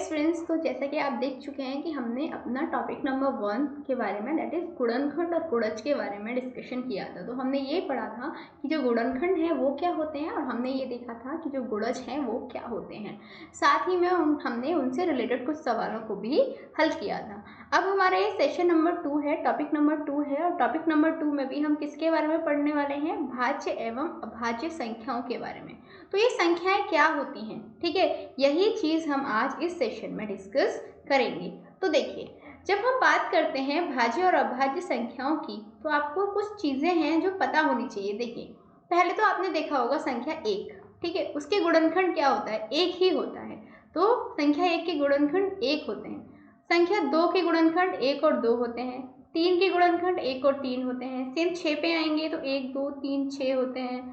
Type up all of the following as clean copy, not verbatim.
Students, तो जैसा कि आप देख चुके हैं कि हमने अपना टॉपिक नंबर 1 के बारे में दैट इज़ गुणनखंड और गुणज के बारे में डिस्कशन किया था। तो हमने ये पढ़ा था कि जो गुणनखंड है वो क्या होते हैं और हमने ये देखा था कि जो गुणज हैं वो क्या होते हैं। साथ ही में हमने उनसे रिलेटेड कुछ सवालों को भी हल किया था। अब हमारा ये सेशन नंबर 2 है, टॉपिक नंबर 2 है और टॉपिक नंबर 2 में भी हम किसके बारे में पढ़ने वाले हैं? भाज्य एवं अभाज्य संख्याओं के बारे में। तो ये संख्याएं क्या होती हैं, ठीक है, यही चीज़ हम आज इस सेशन में डिस्कस करेंगे। तो देखिए, जब हम बात करते हैं भाज्य और अभाज्य संख्याओं की, तो आपको कुछ चीज़ें हैं जो पता होनी चाहिए। देखिए, पहले तो आपने देखा होगा संख्या 1, ठीक है, उसके गुणनखंड क्या होता है? 1 ही होता है। तो संख्या 1 के गुणनखंड 1 होते हैं। संख्या 2 के गुणनखंड 1 और 2 होते हैं। 3 के गुणनखंड 1 और 3 होते हैं। सेम 6 पे आएंगे तो 1 2 3 6 होते हैं।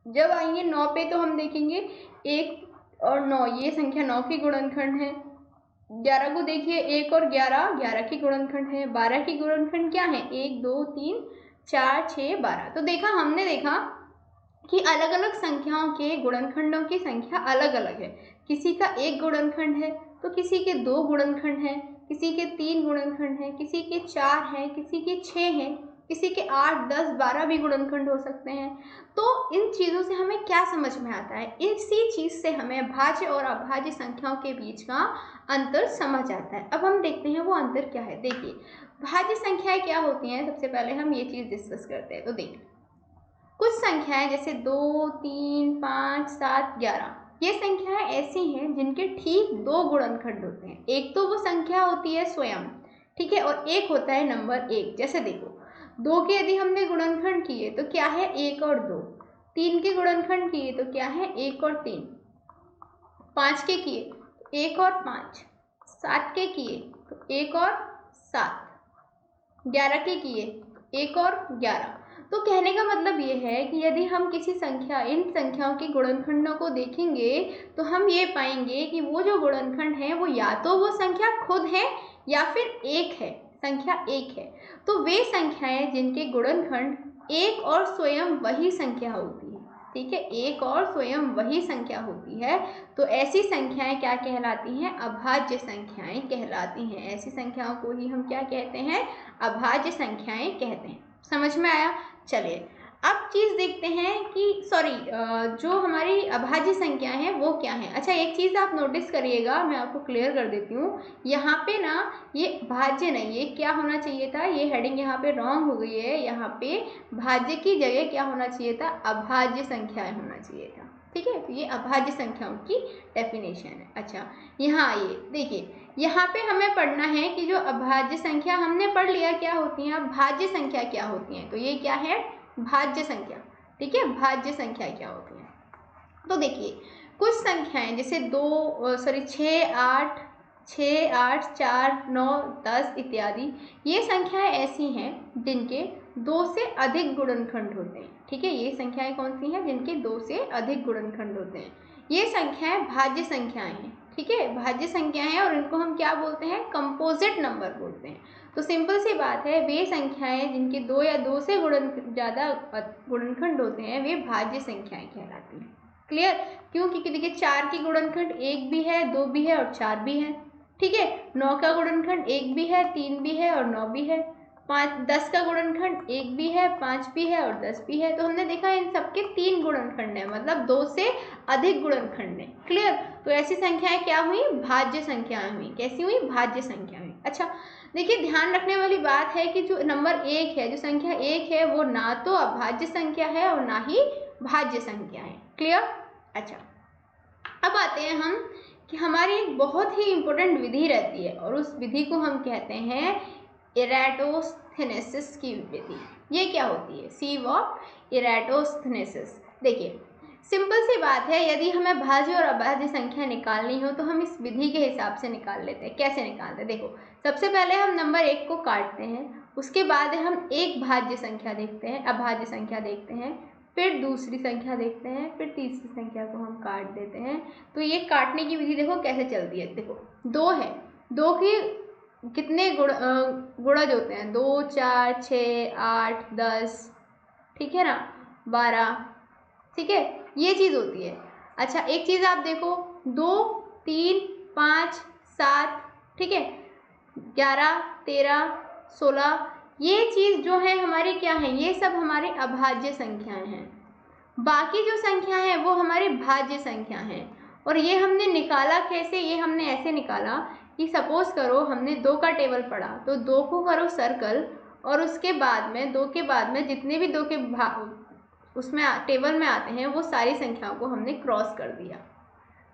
जब आएंगे 9 पे तो हम देखेंगे 1 और 9, ये संख्या 9 के गुणनखंड है। 11 को देखिए, 1 और 11 11 के गुणनखंड है। 12 के गुणनखंड क्या है? 1 2 3 4 6 12। तो देखा, हमने देखा कि अलग अलग संख्याओं के गुणनखंडों की संख्या अलग अलग है। किसी का 1 गुणनखंड है तो किसी के 2 गुणनखंड हैं, किसी के 3 गुणनखंड हैं, किसी के 4 हैं, किसी के 6 हैं, किसी के 8 10 12 भी गुणनखंड हो सकते हैं। तो इन चीज़ों से हमें क्या समझ में आता है? इसी चीज़ से हमें भाज्य और अभाज्य संख्याओं के बीच का अंतर समझ आता है। अब हम देखते हैं वो अंतर क्या है। देखिए, भाज्य संख्याएं क्या होती हैं, सबसे पहले हम ये चीज़ डिस्कस करते हैं। तो देखिए, कुछ संख्याएं जैसे 2 3 5 7 11, ये संख्याएं ऐसी हैं जिनके ठीक 2 गुणनखंड होते हैं। एक तो वो संख्या होती है स्वयं, ठीक है, और एक होता है नंबर 1। जैसे देखो, 2 के यदि हमने गुणनखंड किए तो क्या है? 1 और 2। 3 के गुणनखंड किए तो क्या है? 1 और 3। 5 के किए तो 1 और 5। 7 के किए तो 1 और 7। 11 के किए 1 और 11। तो कहने का मतलब ये है कि यदि हम किसी संख्या, इन संख्याओं के गुणनखंडों को देखेंगे तो हम ये पाएंगे कि वो जो गुणनखंड है वो या तो वो संख्या खुद है या फिर एक है, संख्या एक है। तो वे संख्याएं जिनके गुणनखंड एक और स्वयं वही संख्या होती है, ठीक है, एक और स्वयं वही संख्या होती है, तो ऐसी संख्याएं क्या कहलाती हैं? अभाज्य संख्याएं कहलाती हैं। ऐसी संख्याओं को ही हम क्या कहते हैं? अभाज्य संख्याएं कहते हैं। समझ में आया? चलिए, अब चीज़ देखते हैं कि जो हमारी अभाज्य संख्याएं हैं वो क्या हैं। अच्छा, एक चीज़ आप नोटिस करिएगा, मैं आपको क्लियर कर देती हूँ। यहाँ पे ना ये भाज्य नहीं, ये क्या होना चाहिए था? ये हेडिंग यहाँ पे रॉन्ग हो गई है। यहाँ पे भाज्य की जगह क्या होना चाहिए था? अभाज्य संख्याएं होना चाहिए था, ठीक है। तो ये अभाज्य संख्याओं की डेफिनेशन है। अच्छा, यहाँ आइए, देखिए, यहाँ पे हमें पढ़ना है कि जो अभाज्य संख्या, हमने पढ़ लिया क्या होती है, अब भाज्य संख्या क्या होती है। तो ये क्या है? भाज्य संख्या, ठीक है, भाज्य संख्या क्या होती है। तो देखिए, कुछ संख्याएं जैसे 6 8 4 9 10 इत्यादि, ये संख्याएं ऐसी हैं जिनके 2 से अधिक गुणनखंड होते हैं, ठीक है। ये संख्याएं कौन सी हैं? जिनके 2 से अधिक गुणनखंड होते हैं। ये संख्याएं भाज्य संख्याएं हैं, ठीक है, भाज्य संख्याएं हैं और इनको हम क्या बोलते हैं? कंपोजिट नंबर बोलते हैं। तो सिंपल सी बात है, वे संख्याएं जिनके 2 या 2 से ज़्यादा गुणनखंड होते हैं वे भाज्य संख्याएं कहलाती हैं। क्लियर? क्यों? क्योंकि देखिए, 4 की गुणनखंड 1 भी है, 2 भी है और 4 भी है, ठीक है। 9 का गुणनखंड 1 भी है, 3 भी है और 9 भी है। 10 का गुणनखंड 1 भी है, 5 भी है और 10 भी है। तो हमने देखा इन सबके 3 गुणनखंड है, मतलब 2 से अधिक गुणनखंड है। क्लियर? तो ऐसी संख्याएं क्या हुई? भाज्य संख्याएं हुई। कैसी हुई? भाज्य संख्या हुई। अच्छा, देखिए, ध्यान रखने वाली बात है कि जो नंबर 1 है, जो संख्या 1 है, वो ना तो अभाज्य संख्या है और ना ही भाज्य संख्या है। क्लियर? अच्छा, अब आते हैं हम कि हमारी एक बहुत ही इंपॉर्टेंट विधि रहती है और उस विधि को हम कहते हैं इरेटोस्थेनेसिस की विधि। ये क्या होती है? See what? इरेटोस्थेनेसिस। देखिए, सिंपल सी बात है, यदि हमें भाज्य और अभाज्य संख्या निकालनी हो तो हम इस विधि के हिसाब से निकाल लेते हैं। कैसे निकालते हैं? देखो, सबसे पहले हम नंबर 1 को काटते हैं, उसके बाद हम एक भाज्य संख्या देखते हैं, अभाज्य संख्या देखते हैं, फिर दूसरी संख्या देखते हैं, फिर तीसरी संख्या को हम काट देते हैं। तो ये काटने की विधि देखो कैसे चलती है। देखो, 2 है, 2 के कितने गुणज होते हैं? 2 4 6 8 10, ठीक है ना, 12, ठीक है, ये चीज़ होती है। अच्छा, एक चीज़ आप देखो, 2 3 5, 7, ठीक है, 11, 13, 16, ये चीज़ जो है हमारी क्या है, ये सब हमारी अभाज्य संख्याएं हैं। बाकी जो संख्या है वो हमारी भाज्य संख्या है। और ये हमने निकाला कैसे, ये हमने ऐसे निकाला कि सपोज करो हमने 2 का टेबल पढ़ा, तो 2 को करो सर्कल, और उसके बाद में 2 के बाद में जितने भी 2 के उसमें टेबल में आते हैं वो सारी संख्याओं को हमने क्रॉस कर दिया।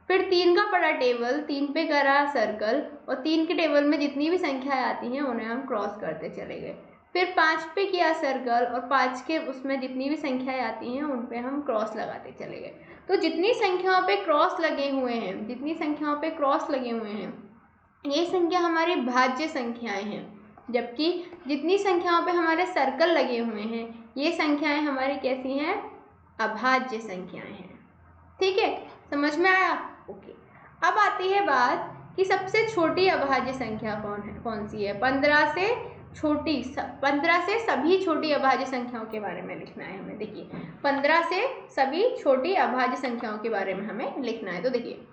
फिर 3 का पड़ा टेबल, 3 पे करा सर्कल, और 3 के टेबल में जितनी भी संख्याएं आती हैं उन्हें हम क्रॉस करते चले गए। फिर 5 पे किया सर्कल, और 5 के उसमें जितनी भी संख्याएं आती हैं उन पे हम क्रॉस लगाते चले गए। तो जितनी संख्याओं पे क्रॉस लगे हुए हैं, जितनी संख्याओं पे क्रॉस लगे हुए हैं, ये संख्या हमारी भाज्य संख्याएं हैं। जबकि जितनी संख्याओं पे हमारे सर्कल लगे हुए हैं, ये संख्याएं हमारी कैसी हैं, अभाज्य संख्याएं हैं। ठीक है, समझ में आया? ओके। अब आती है बात कि सबसे छोटी अभाज्य संख्या कौन सी है। 15 से छोटी, 15 से सभी छोटी अभाज्य संख्याओं के बारे में लिखना है हमें। देखिए, 15 से सभी छोटी अभाज्य संख्याओं के बारे में हमें लिखना है। तो देखिए,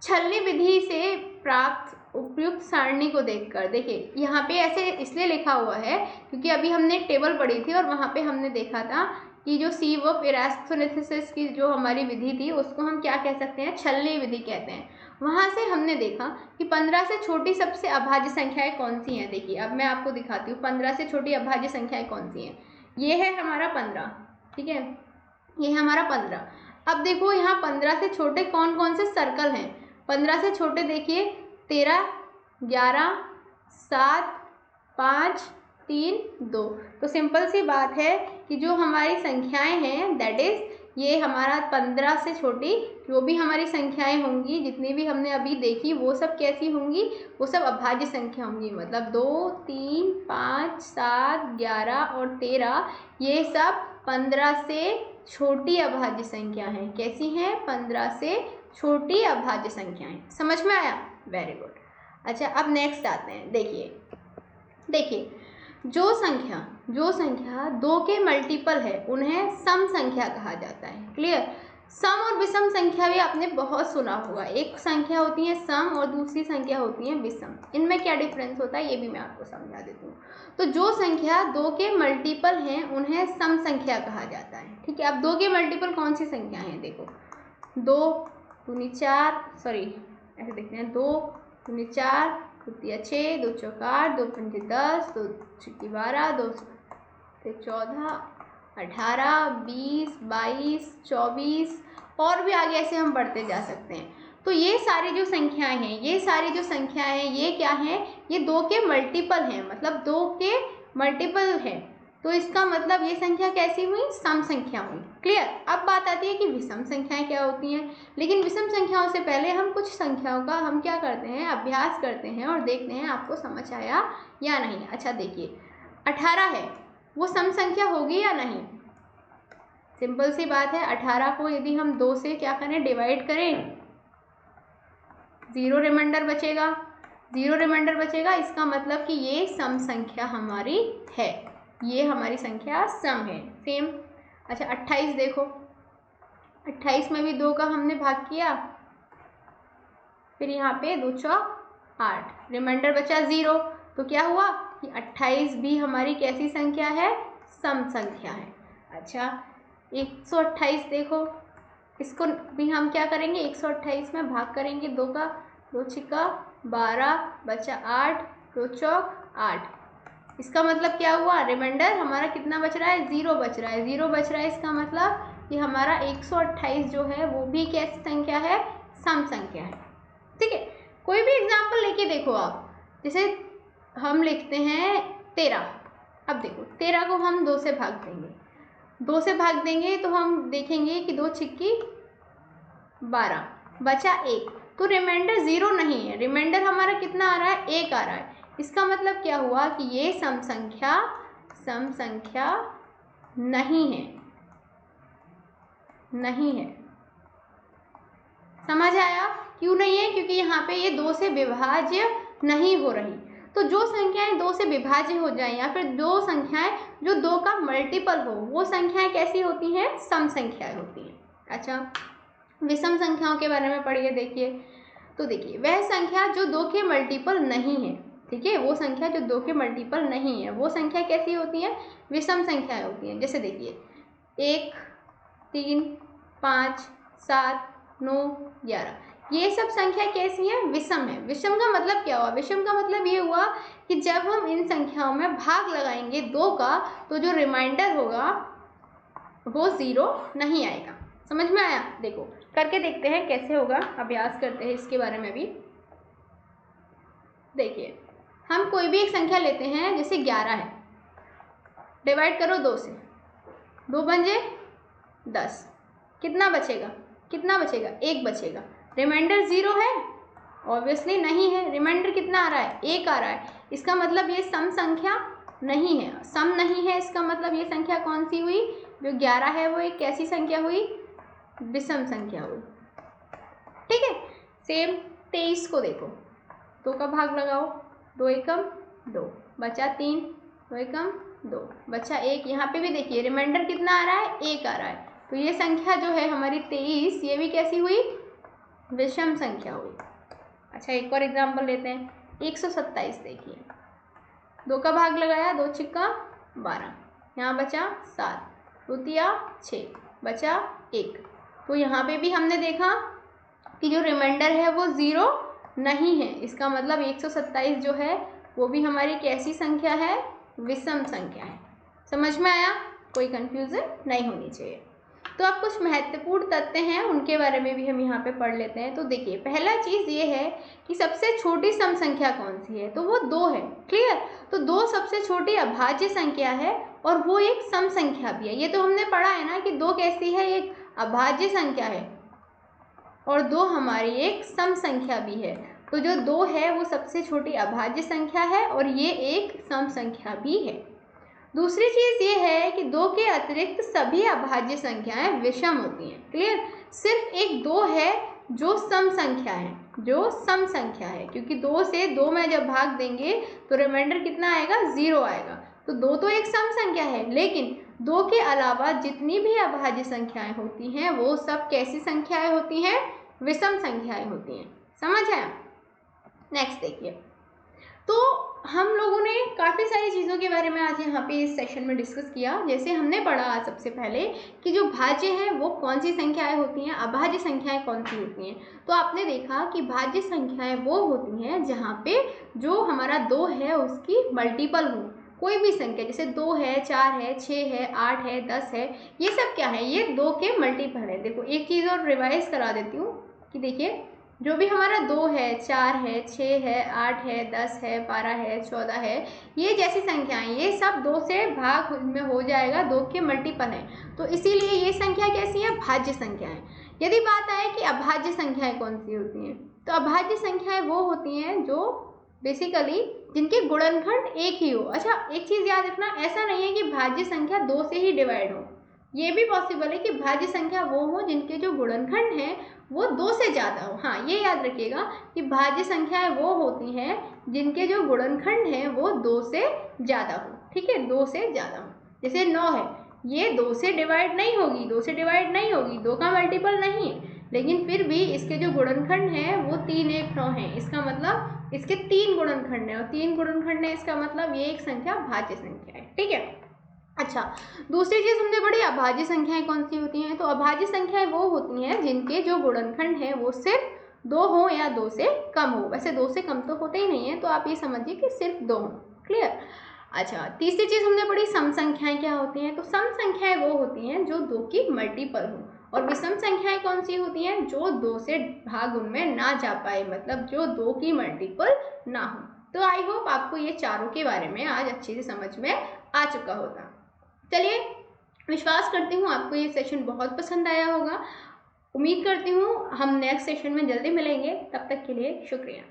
छलनी विधि से प्राप्त उपयुक्त सारणी को देखकर, देखिए यहाँ पे ऐसे इसलिए लिखा हुआ है क्योंकि अभी हमने टेबल पढ़ी थी और वहाँ पे हमने देखा था कि जो सिव ऑफ इरास्थोनिथिसिस की जो हमारी विधि थी उसको हम क्या कह सकते हैं, छलनी विधि कहते हैं। वहाँ से हमने देखा कि 15 से छोटी सबसे अभाज्य संख्याएं कौन सी हैं। देखिए अब मैं आपको दिखाती हूँ 15 से छोटी अभाज्य संख्याएं कौन सी हैं। ये है हमारा 15, ठीक है, ये है हमारा 15। अब देखो यहाँ 15 से छोटे कौन कौन से सर्कल हैं। 15 से छोटे देखिए 13, 11, 7, 5, 3, 2। तो सिंपल सी बात है कि जो हमारी संख्याएं हैं दैट इज ये हमारा 15 से छोटी जो भी हमारी संख्याएं होंगी, जितनी भी हमने अभी देखी, वो सब कैसी होंगी, वो सब अभाज्य संख्या होंगी। मतलब 2, 3, 5, 7, 11 और 13 ये सब 15 से छोटी अभाज्य संख्या हैं। कैसी हैं? 15 से छोटी अभाज्य संख्याएं। समझ में आया? Very good. अच्छा, अब नेक्स्ट आते हैं। देखिए जो संख्या 2 के मल्टीपल है उन्हें सम संख्या कहा जाता है। क्लियर? सम और विषम संख्या भी आपने बहुत सुना होगा। एक संख्या होती है सम और दूसरी संख्या होती है विषम। इनमें क्या डिफरेंस होता है ये भी मैं आपको समझा देती हूँ। तो जो संख्या 2 के मल्टीपल हैं उन्हें सम संख्या कहा जाता है। ठीक है, अब 2 के मल्टीपल कौन सी संख्या हैं? देखो 2 दूनी 4, सॉरी ऐसे देखते हैं, 2 दूनी 4, 2 तिया 6, 2 चौका 8, 2 पंजे 10, 2 छिक्की 12, 2 से 14, 18, 20, 22, 24 और भी आगे ऐसे हम बढ़ते जा सकते हैं। तो ये सारी जो संख्याएं हैं, ये क्या हैं? ये 2 के मल्टीपल हैं, मतलब 2 के मल्टीपल हैं। तो इसका मतलब ये संख्या कैसी हुई? सम संख्या हुई। क्लियर? अब बात आती है कि विषम संख्याएं क्या होती हैं। लेकिन विषम संख्याओं से पहले हम कुछ संख्याओं का हम क्या करते हैं, अभ्यास करते हैं और देखते हैं आपको समझ आया या नहीं। अच्छा देखिए, 18 है, वो सम संख्या होगी या नहीं? सिंपल सी बात है, 18 को यदि हम 2 से क्या करें, डिवाइड करें, 0 रिमाइंडर बचेगा। इसका मतलब कि ये सम संख्या हमारी है, ये हमारी संख्या सम है। सेम। अच्छा 28 देखो, 28 में भी 2 का हमने भाग किया, फिर यहाँ पे 2 चौक 8, रिमाइंडर बचा 0। तो क्या हुआ कि 28 भी हमारी कैसी संख्या है? सम संख्या है। अच्छा 128 देखो, इसको भी हम क्या करेंगे, 128 में भाग करेंगे 2 का, 2 छिक्का 12 बचा 8, 2 चौक 8। इसका मतलब क्या हुआ? रिमाइंडर हमारा कितना बच रहा है? 0 बच रहा है। 0 बच रहा है, इसका मतलब कि हमारा 128 जो है वो भी कैसी संख्या है? सम संख्या है। ठीक है, कोई भी एग्जाम्पल लेके देखो आप। जैसे हम लिखते हैं 13। अब देखो 13 को हम 2 से भाग देंगे, तो हम देखेंगे कि 2 छिक्की 12 बचा 1। तो रिमाइंडर 0 नहीं है, रिमाइंडर हमारा कितना आ रहा है? 1 आ रहा है। इसका मतलब क्या हुआ कि ये सम संख्या नहीं है। समझ आया? क्यों नहीं है? क्योंकि यहाँ पे ये 2 से विभाज्य नहीं हो रही। तो जो संख्याएं 2 से विभाज्य हो जाएं या फिर दो संख्याएं जो 2 का मल्टीपल हो, वो संख्याएं कैसी होती हैं? सम संख्याएं होती हैं। अच्छा, विषम संख्याओं के बारे में पढ़िए। देखिए तो देखिए वह संख्या जो 2 के मल्टीपल नहीं है, ठीक है, वो संख्या जो 2 के मल्टीपल नहीं है वो संख्या कैसी होती है, विषम संख्याएं होती हैं। जैसे देखिए 1, 3, 5, 7, 9, 11, ये सब संख्या कैसी है, विषम है। विषम का मतलब क्या हुआ, विषम का मतलब ये हुआ कि जब हम इन संख्याओं में भाग लगाएंगे 2 का तो जो रिमाइंडर होगा वो 0 नहीं आएगा। समझ में आया? देखो करके देखते हैं कैसे होगा, अभ्यास करते हैं इसके बारे में भी। देखिए हम कोई भी एक संख्या लेते हैं, जैसे 11 है, डिवाइड करो 2 से, 2 पंजे 10, कितना बचेगा, कितना बचेगा, 1 बचेगा। रिमाइंडर 0 है, ऑब्वियसली नहीं है। रिमाइंडर कितना आ रहा है, 1 आ रहा है। इसका मतलब ये सम संख्या नहीं है। सम नहीं है इसका मतलब ये संख्या कौन सी हुई, जो 11 है वो एक कैसी संख्या हुई, विषम संख्या हुई। ठीक है, सेम 23 को देखो, 2 का भाग लगाओ, 2 एकम 2, बचा 3, 2 एकम 2, बचा 1। यहाँ पे भी देखिए रिमाइंडर कितना आ रहा है, 1 आ रहा है। तो ये संख्या जो है हमारी 23, ये भी कैसी हुई, विषम संख्या हुई। अच्छा एक और एग्जाम्पल लेते हैं, 127 देखिए, 2 का भाग लगाया, 2 छिक्का 12, यहाँ बचा 7, 2 तिया 6, बचा 1। तो यहाँ पे भी हमने देखा कि जो रिमाइंडर है वो 0 नहीं है। इसका मतलब 127 जो है वो भी हमारी कैसी संख्या है, विषम संख्या है। समझ में आया? कोई कंफ्यूजन नहीं होनी चाहिए। तो अब कुछ महत्वपूर्ण तथ्य हैं उनके बारे में भी हम यहाँ पे पढ़ लेते हैं। तो देखिए पहला चीज़ ये है कि सबसे छोटी सम संख्या कौन सी है, तो वो 2 है। क्लियर? तो 2 सबसे छोटी अभाज्य संख्या है और वो एक सम संख्या भी है। ये तो हमने पढ़ा है ना कि 2 कैसी है, एक अभाज्य संख्या है और 2 हमारी एक सम संख्या भी है। तो जो 2 है वो सबसे छोटी अभाज्य संख्या है और ये एक सम संख्या भी है। दूसरी चीज़ ये है कि 2 के अतिरिक्त सभी अभाज्य संख्याएं विषम होती हैं। क्लियर? सिर्फ एक 2 है जो सम संख्या है, जो सम संख्या है, क्योंकि 2 से 2 में जब भाग देंगे तो रिमाइंडर कितना आएगा, 0 आएगा। तो 2 तो एक सम संख्या है, लेकिन 2 के अलावा जितनी भी अभाज्य संख्याएं होती हैं वो सब कैसी संख्याएं होती हैं, विषम संख्याएं होती हैं। समझ आया? नेक्स्ट देखिए, तो हम लोगों ने काफ़ी सारी चीज़ों के बारे में आज यहाँ पे इस सेशन में डिस्कस किया। जैसे हमने पढ़ा सबसे पहले कि जो भाज्य हैं वो कौन सी संख्याएं होती हैं, अभाज्य संख्याएं कौन सी होती हैं। तो आपने देखा कि भाज्य संख्याएं वो होती हैं जहाँ पे जो हमारा 2 है उसकी मल्टीपल हो, कोई भी संख्या, जैसे 2 है, 4 है, 6 है, 8 है, 10 है, ये सब क्या है, ये 2 के मल्टीपल है। देखो एक चीज़ और रिवाइज करा देती हूँ कि देखिए जो भी हमारा 2 है, 4 है, 6 है, 8 है, 10 है, 12 है, 14 है, ये जैसी संख्याएं ये सब 2 से भाग में हो जाएगा, 2 के मल्टीपल हैं। तो इसीलिए ये संख्या कैसी है, भाज्य संख्याएं। यदि बात आए कि अभाज्य संख्याएं कौन सी होती हैं, तो अभाज्य संख्याएं वो होती हैं जो बेसिकली जिनके गुणनखंड एक ही हो। अच्छा एक चीज़ याद रखना, ऐसा नहीं है कि भाज्य संख्या 2 से ही डिवाइड हो, ये भी पॉसिबल है कि भाज्य संख्या वो हो जिनके जो गुणनखंड हैं वो 2 से ज़्यादा हो। हाँ ये याद रखिएगा कि भाज्य संख्याएं वो होती हैं जिनके जो गुणनखंड हैं वो 2 से ज़्यादा हो। ठीक है, 2 से ज़्यादा हो। जैसे 9 है, ये 2 से डिवाइड नहीं होगी, 2 से डिवाइड नहीं होगी, 2 का मल्टीपल नहीं है, लेकिन फिर भी इसके जो गुणनखंड हैं वो 3, 1, 9 है। इसका मतलब इसके 3 गुणनखंड हैं और 3 गुणनखंड है, इसका मतलब ये एक संख्या भाज्य संख्या है। ठीक है। अच्छा दूसरी चीज़ हमने पढ़ी अभाज्य संख्याएं कौन सी होती हैं। तो अभाज्य संख्याएं वो होती हैं जिनके जो गुणनखंड है वो सिर्फ 2 हो या 2 से कम हो। वैसे 2 से कम तो होते ही नहीं है, तो आप ये समझिए कि सिर्फ 2 हो। क्लियर? अच्छा तीसरी चीज़ हमने पढ़ी सम संख्याएं क्या होती हैं। तो सम संख्याएं वो होती हैं जो 2 की मल्टीपल हो, और विषम संख्याएं कौन सी होती हैं, जो 2 से भाग उनमें ना जा पाए, मतलब जो 2 की मल्टीपल ना हो। तो आई होप आपको ये चारों के बारे में आज अच्छे से समझ में आ चुका होगा। चलिए विश्वास करती हूँ आपको ये सेशन बहुत पसंद आया होगा। उम्मीद करती हूँ हम नेक्स्ट सेशन में जल्दी मिलेंगे। तब तक के लिए शुक्रिया।